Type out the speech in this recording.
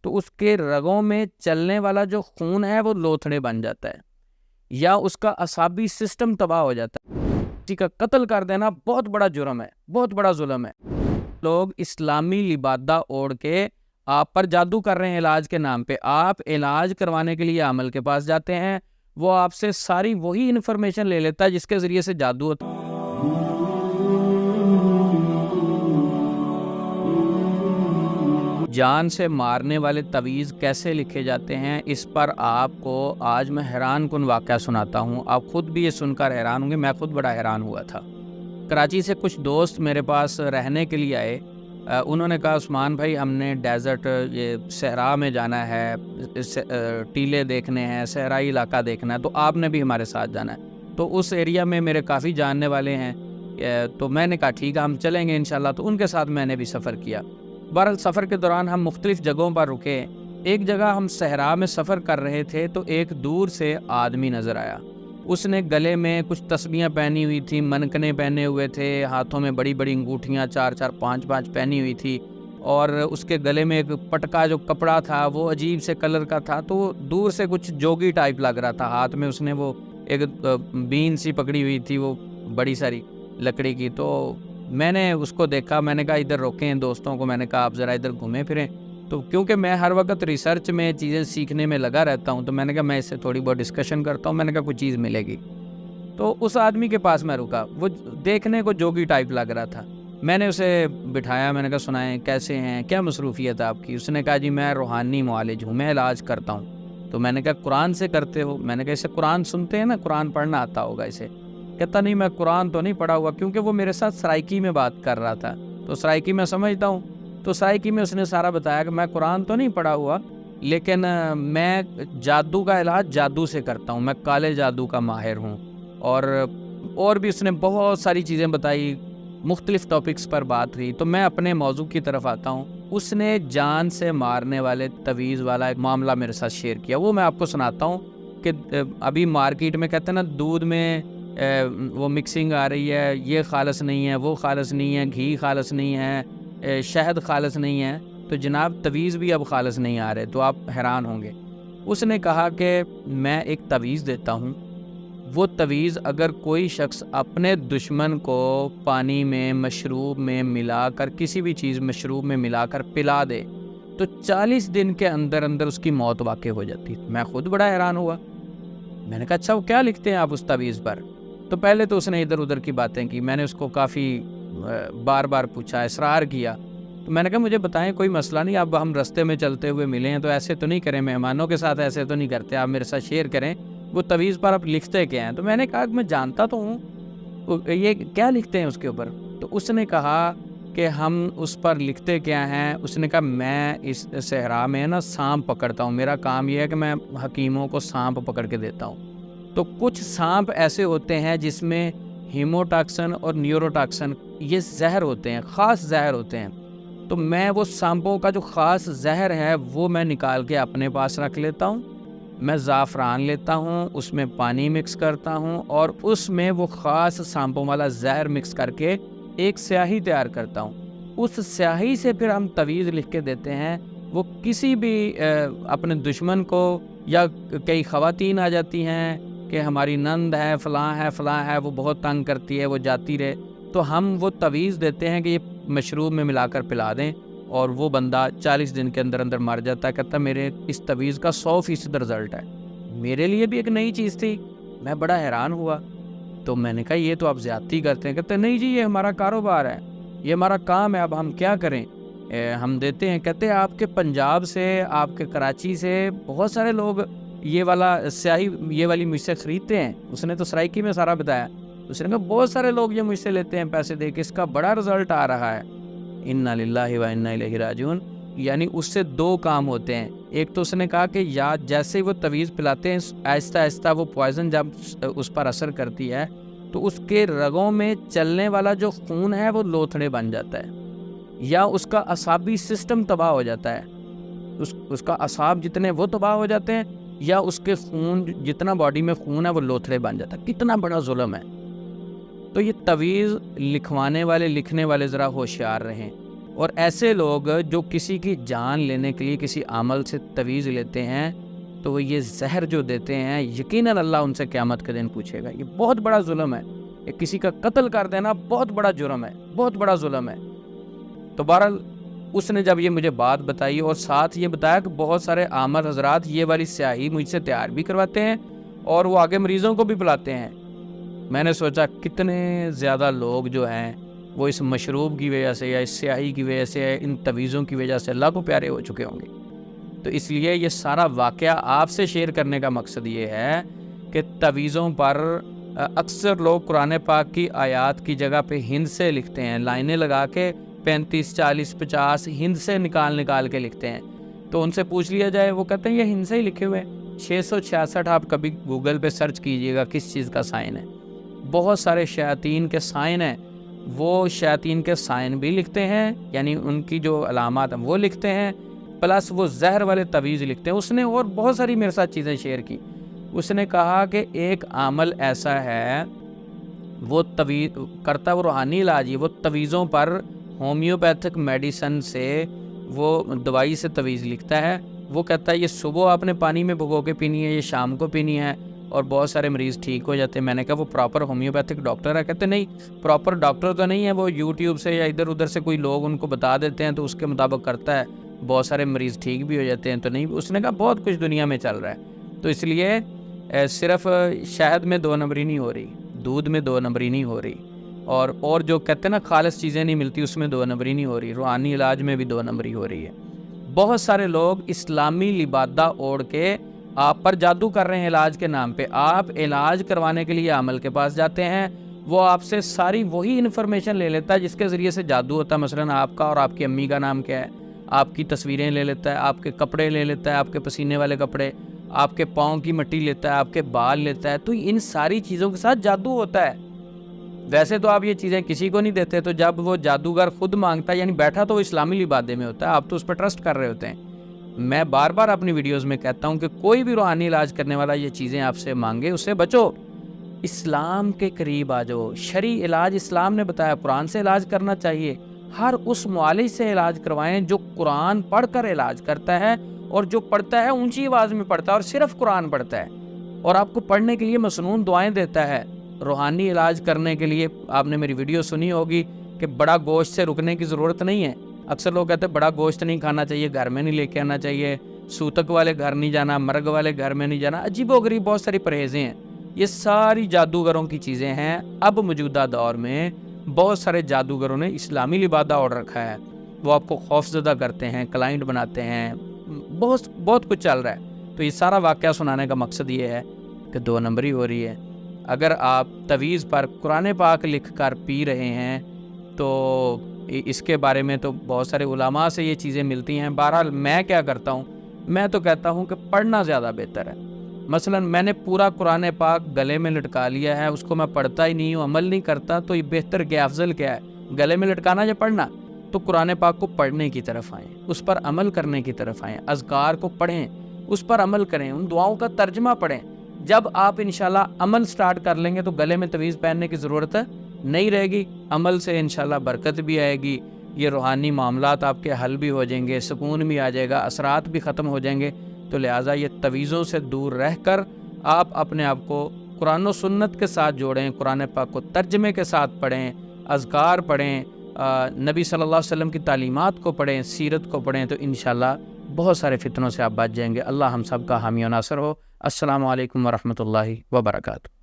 تو اس کے رگوں میں چلنے والا جو خون ہے وہ لوتھڑے بن جاتا ہے، یا اس کا اعصابی سسٹم تباہ ہو جاتا ہے۔ کسی کا قتل کر دینا بہت بڑا جرم ہے، بہت بڑا ظلم ہے۔ لوگ اسلامی لبادہ اوڑھ کے آپ پر جادو کر رہے ہیں علاج کے نام پہ۔ آپ علاج کروانے کے لیے عامل کے پاس جاتے ہیں، وہ آپ سے ساری وہی انفارمیشن لے لیتا ہے جس کے ذریعے سے جادو ہوتا ہے۔ جان سے مارنے والے تعویذ کیسے لکھے جاتے ہیں، اس پر آپ کو آج میں حیران کن واقعہ سناتا ہوں۔ آپ خود بھی یہ سن کر حیران ہوں گے، میں خود بڑا حیران ہوا تھا۔ کراچی سے کچھ دوست میرے پاس رہنے کے لیے آئے۔ انہوں نے کہا عثمان بھائی ہم نے ڈیزرٹ یہ صحرا میں جانا ہے، ٹیلے دیکھنے ہیں، صحرائی علاقہ دیکھنا ہے، تو آپ نے بھی ہمارے ساتھ جانا ہے۔ تو اس ایریا میں میرے کافی جاننے والے ہیں، تو میں نے کہا ٹھیک ہے ہم چلیں گے انشاءاللہ۔ تو ان کے ساتھ میں نے بھی سفر کیا۔ بہرحال سفر کے دوران ہم مختلف جگہوں پر رکے۔ ایک جگہ ہم صحرا میں سفر کر رہے تھے تو ایک دور سے آدمی نظر آیا۔ اس نے گلے میں کچھ تسبیحاں پہنی ہوئی تھی، منکنے پہنے ہوئے تھے، ہاتھوں میں بڑی بڑی انگوٹھیاں 4 5 پہنی ہوئی تھی، اور اس کے گلے میں ایک پٹکا جو کپڑا تھا وہ عجیب سے کلر کا تھا، تو دور سے کچھ جوگی ٹائپ لگ رہا تھا۔ ہاتھ میں اس نے وہ ایک بین سی پکڑی ہوئی تھی، وہ بڑی ساری لکڑی کی۔ تو میں نے اس کو دیکھا، میں نے کہا ادھر روکیں دوستوں کو، میں نے کہا آپ ذرا ادھر گھومیں پھریں۔ تو کیونکہ میں ہر وقت ریسرچ میں چیزیں سیکھنے میں لگا رہتا ہوں، تو میں نے کہا میں اس سے تھوڑی بہت ڈسکشن کرتا ہوں، میں نے کہا کوئی چیز ملے گی۔ تو اس آدمی کے پاس میں رکا، وہ دیکھنے کو جوگی ٹائپ لگ رہا تھا۔ میں نے اسے بٹھایا، میں نے کہا سنائیں کیسے ہیں، کیا مصروفیت ہے آپ کی؟ اس نے کہا جی میں روحانی معالج ہوں، میں علاج کرتا ہوں۔ تو میں نے کہا قرآن سے کرتے ہو؟ میں نے کہا اسے قرآن سنتے ہیں نا، قرآن پڑھنا آتا ہوگا اسے۔ کہتا نہیں میں قرآن تو نہیں پڑھا ہوا، کیونکہ وہ میرے ساتھ سرائکی میں بات کر رہا تھا، تو سرائکی میں سمجھتا ہوں، تو سرائکی میں اس نے سارا بتایا کہ میں قرآن تو نہیں پڑھا ہوا، لیکن میں جادو کا علاج جادو سے کرتا ہوں، میں کالے جادو کا ماہر ہوں۔ اور بھی اس نے بہت ساری چیزیں بتائی، مختلف ٹاپکس پر بات ہوئی۔ تو میں اپنے موضوع کی طرف آتا ہوں۔ اس نے جان سے مارنے والے تعویذ والا ایک معاملہ میرے ساتھ شیئر کیا، وہ میں آپ کو سناتا ہوں کہ ابھی مارکیٹ میں کہتے ہیں نا دودھ میں وہ مکسنگ آ رہی ہے، یہ خالص نہیں ہے، وہ خالص نہیں ہے، گھی خالص نہیں ہے، شہد خالص نہیں ہے، تو جناب تعویذ بھی اب خالص نہیں آ رہے، تو آپ حیران ہوں گے۔ اس نے کہا کہ میں ایک تعویذ دیتا ہوں، وہ تعویذ اگر کوئی شخص اپنے دشمن کو پانی میں، مشروب میں ملا کر، کسی بھی چیز مشروب میں ملا کر پلا دے تو 40 دن کے اندر اندر اس کی موت واقع ہو جاتی۔ میں خود بڑا حیران ہوا۔ میں نے کہا اچھا وہ کیا لکھتے ہیں آپ اس تعویذ پر؟ تو پہلے تو اس نے ادھر ادھر کی باتیں کی، میں نے اس کو کافی بار بار پوچھا، اصرار کیا۔ تو میں نے کہا مجھے بتائیں، کوئی مسئلہ نہیں، اب ہم رستے میں چلتے ہوئے ملے ہیں تو ایسے تو نہیں کریں، مہمانوں کے ساتھ ایسے تو نہیں کرتے، آپ میرے ساتھ شیئر کریں وہ تعویذ پر آپ لکھتے کیا ہیں؟ تو میں نے کہا کہ میں جانتا تو ہوں، یہ کیا لکھتے ہیں اس کے اوپر؟ تو اس نے کہا کہ ہم اس پر لکھتے کیا ہیں؟ اس نے کہا میں اس صحرا میں نا سانپ پکڑتا ہوں، میرا کام یہ ہے کہ میں حکیموں کو سانپ پکڑ کے دیتا ہوں۔ تو کچھ سانپ ایسے ہوتے ہیں جس میں ہیموٹاکسن اور نیوروٹاکسن یہ زہر ہوتے ہیں، خاص زہر ہوتے ہیں، تو میں وہ سانپوں کا جو خاص زہر ہے وہ میں نکال کے اپنے پاس رکھ لیتا ہوں۔ میں زعفران لیتا ہوں، اس میں پانی مکس کرتا ہوں، اور اس میں وہ خاص سانپوں والا زہر مکس کر کے ایک سیاہی تیار کرتا ہوں۔ اس سیاہی سے پھر ہم تعویذ لکھ کے دیتے ہیں۔ وہ کسی بھی اپنے دشمن کو، یا کئی خواتین آ جاتی ہیں کہ ہماری نند ہے، فلاں ہے، وہ بہت تنگ کرتی ہے، وہ جاتی رہے، تو ہم وہ تعویذ دیتے ہیں کہ یہ مشروب میں ملا کر پلا دیں، اور وہ بندہ 40 دن کے اندر اندر مر جاتا ہے۔ کہتا میرے اس تعویذ کا 100% رزلٹ ہے۔ میرے لیے بھی ایک نئی چیز تھی، میں بڑا حیران ہوا۔ تو میں نے کہا یہ تو آپ زیادتی کرتے ہیں۔ کہتے نہیں جی یہ ہمارا کاروبار ہے، یہ ہمارا کام ہے، اب ہم کیا کریں، ہم دیتے ہیں۔ کہتے ہیں آپ کے پنجاب سے، آپ کے کراچی سے بہت سارے لوگ یہ والا سیاہی، یہ والی مجھ سے خریدتے ہیں۔ اس نے تو سرائکی میں سارا بتایا۔ اس نے کہا بہت سارے لوگ یہ مجھ سے لیتے ہیں پیسے دے کے، اس کا بڑا رزلٹ آ رہا ہے۔ انا للہ و انا الیہ راجعون۔ یعنی اس سے 2 کام ہوتے ہیں۔ ایک تو اس نے کہا کہ یا جیسے وہ تعویذ پلاتے ہیں آہستہ آہستہ وہ پوائزن جب اس پر اثر کرتی ہے تو اس کے رگوں میں چلنے والا جو خون ہے وہ لوتھڑے بن جاتا ہے، یا اس کا اعصابی سسٹم تباہ ہو جاتا ہے، اس کا اعصاب جتنے وہ تباہ ہو جاتے ہیں، یا اس کے خون جتنا باڈی میں خون ہے وہ لوتھڑے بن جاتا ہے۔ کتنا بڑا ظلم ہے۔ تو یہ تعویذ لکھوانے والے، لکھنے والے ذرا ہوشیار رہیں۔ اور ایسے لوگ جو کسی کی جان لینے کے لیے کسی عمل سے تویز لیتے ہیں تو وہ یہ زہر جو دیتے ہیں یقیناً اللہ ان سے قیامت کے دن پوچھے گا. یہ بہت بڑا ظلم ہے. یہ کسی کا قتل کر دینا بہت بڑا جرم ہے, بہت بڑا ظلم ہے. تو بہرحال اس نے جب یہ مجھے بات بتائی اور ساتھ یہ بتایا کہ بہت سارے عامر حضرات یہ والی سیاہی مجھ سے تیار بھی کرواتے ہیں اور وہ آگے مریضوں کو بھی پلاتے ہیں. میں نے سوچا کتنے زیادہ لوگ جو ہیں وہ اس مشروب کی وجہ سے یا اس سیاہی کی وجہ سے, ان تویزوں کی وجہ سے اللہ کو پیارے ہو چکے ہوں گے. تو اس لیے یہ سارا واقعہ آپ سے شیئر کرنے کا مقصد یہ ہے کہ تویزوں پر اکثر لوگ قرآن پاک کی آیات کی جگہ پہ ہند سے لکھتے ہیں, لائنیں لگا کے 35, 40, 50 ہند سے نکال کے لکھتے ہیں. تو ان سے پوچھ لیا جائے, وہ کہتے ہیں یہ ہند سے ہی لکھے ہوئے. 666 آپ کبھی گوگل پہ سرچ کیجئے گا کس چیز کا سائن ہے. بہت سارے شیاطین کے سائن ہیں, وہ شیاطین کے سائن بھی لکھتے ہیں, یعنی ان کی جو علامات ہیں وہ لکھتے ہیں, پلس وہ زہر والے تویز لکھتے ہیں. اس نے اور بہت ساری میرے ساتھ چیزیں شیئر کی. اس نے کہا کہ ایک عمل ایسا ہے وہ تویز کرتا, وہ روحانی علاج ہی, وہ تویزوں پر ہومیوپیتھک میڈیسن سے وہ دوائی سے تویز لکھتا ہے. وہ کہتا ہے یہ صبح آپ نے پانی میں بھگو کے پینی ہے, یہ شام کو پینی ہے, اور بہت سارے مریض ٹھیک ہو جاتے ہیں. میں نے کہا وہ پراپر ہومیوپیتھک ڈاکٹر ہے؟ کہتے نہیں پراپر ڈاکٹر تو نہیں ہے, وہ یوٹیوب سے یا ادھر ادھر سے کوئی لوگ ان کو بتا دیتے ہیں تو اس کے مطابق کرتا ہے, بہت سارے مریض ٹھیک بھی ہو جاتے ہیں. تو نہیں, اس نے کہا بہت کچھ دنیا میں چل رہا ہے. تو اس لیے صرف شہد میں 2 نمبری نہیں ہو رہی, دودھ میں 2 نمبری نہیں ہو رہی, اور جو کہتے ہیں نا خالص چیزیں نہیں ملتی اس میں 2 نمبری نہیں ہو رہی, روحانی علاج میں بھی 2 نمبری ہو رہی ہے. بہت سارے لوگ اسلامی لبادہ اوڑھ کے آپ پر جادو کر رہے ہیں علاج کے نام پہ. آپ علاج کروانے کے لیے عامل کے پاس جاتے ہیں, وہ آپ سے ساری وہی انفارمیشن لے لیتا ہے جس کے ذریعے سے جادو ہوتا ہے. مثلاً آپ کا اور آپ کی امی کا نام کیا ہے, آپ کی تصویریں لے لیتا ہے, آپ کے کپڑے لے لیتا ہے, آپ کے پسینے والے کپڑے, آپ کے پاؤں کی مٹی لیتا ہے, آپ کے بال لیتا ہے. تو ان ساری چیزوں کے ساتھ جادو ہوتا ہے. ویسے تو آپ یہ چیزیں کسی کو نہیں دیتے, تو جب وہ جادوگر خود مانگتا ہے, یعنی بیٹھا تو وہ اسلامی لبادے میں ہوتا ہے, آپ تو اس پر ٹرسٹ کر رہے ہوتے ہیں. میں بار بار اپنی ویڈیوز میں کہتا ہوں کہ کوئی بھی روحانی علاج کرنے والا یہ چیزیں آپ سے مانگے, اس سے بچو, اسلام کے قریب آ جاؤ. شرعی علاج اسلام نے بتایا, قرآن سے علاج کرنا چاہیے. ہر اس معالج سے علاج کروائیں جو قرآن پڑھ کر علاج کرتا ہے, اور جو پڑھتا ہے اونچی آواز میں پڑھتا ہے اور صرف قرآن پڑھتا ہے, اور آپ کو پڑھنے کے لیے مسنون دعائیں دیتا ہے. روحانی علاج کرنے کے لیے آپ نے میری ویڈیو سنی ہوگی کہ بڑا گوشت سے رکنے کی ضرورت نہیں ہے. اکثر لوگ کہتے ہیں بڑا گوشت نہیں کھانا چاہیے, گھر میں نہیں لے کے آنا چاہیے, سوتک والے گھر نہیں جانا, مرگ والے گھر میں نہیں جانا. عجیب و غریب بہت ساری پرہیزیں ہیں. یہ ساری جادوگروں کی چیزیں ہیں. اب موجودہ دور میں بہت سارے جادوگروں نے اسلامی لبادہ اوڑھ رکھا ہے. وہ آپ کو خوف زدہ کرتے ہیں, کلائنٹ بناتے ہیں, بہت کچھ چل رہا ہے. تو یہ سارا واقعہ سنانے کا مقصد یہ ہے کہ 2 نمبری ہو رہی ہے. اگر آپ تویز پر قرآن پاک لکھ کر پی رہے ہیں تو اس کے بارے میں تو بہت سارے علماء سے یہ چیزیں ملتی ہیں. بہرحال میں کیا کرتا ہوں, میں تو کہتا ہوں کہ پڑھنا زیادہ بہتر ہے. مثلا میں نے پورا قرآن پاک گلے میں لٹکا لیا ہے, اس کو میں پڑھتا ہی نہیں ہوں, عمل نہیں کرتا, تو یہ بہتر کیا, افضل کیا ہے, گلے میں لٹکانا یا پڑھنا؟ تو قرآن پاک کو پڑھنے کی طرف آئیں, اس پر عمل کرنے کی طرف آئیں, اذکار کو پڑھیں, اس پر عمل کریں, ان دعاؤں کا ترجمہ پڑھیں. جب آپ انشاءاللہ عمل سٹارٹ کر لیں گے تو گلے میں تویز پہننے کی ضرورت نہیں رہے گی. عمل سے انشاءاللہ برکت بھی آئے گی, یہ روحانی معاملات آپ کے حل بھی ہو جائیں گے, سکون بھی آ جائے گا, اثرات بھی ختم ہو جائیں گے. تو لہٰذا یہ تویزوں سے دور رہ کر آپ اپنے آپ کو قرآن و سنت کے ساتھ جوڑیں, قرآن پاک کو ترجمے کے ساتھ پڑھیں, اذکار پڑھیں, نبی صلی اللہ علیہ وسلم کی تعلیمات کو پڑھیں, سیرت کو پڑھیں, تو انشاءاللہ بہت سارے فتنوں سے آپ بچ جائیں گے. اللہ ہم سب کا حامی و ناصر ہو. السلام علیکم ورحمۃ اللہ وبرکاتہ.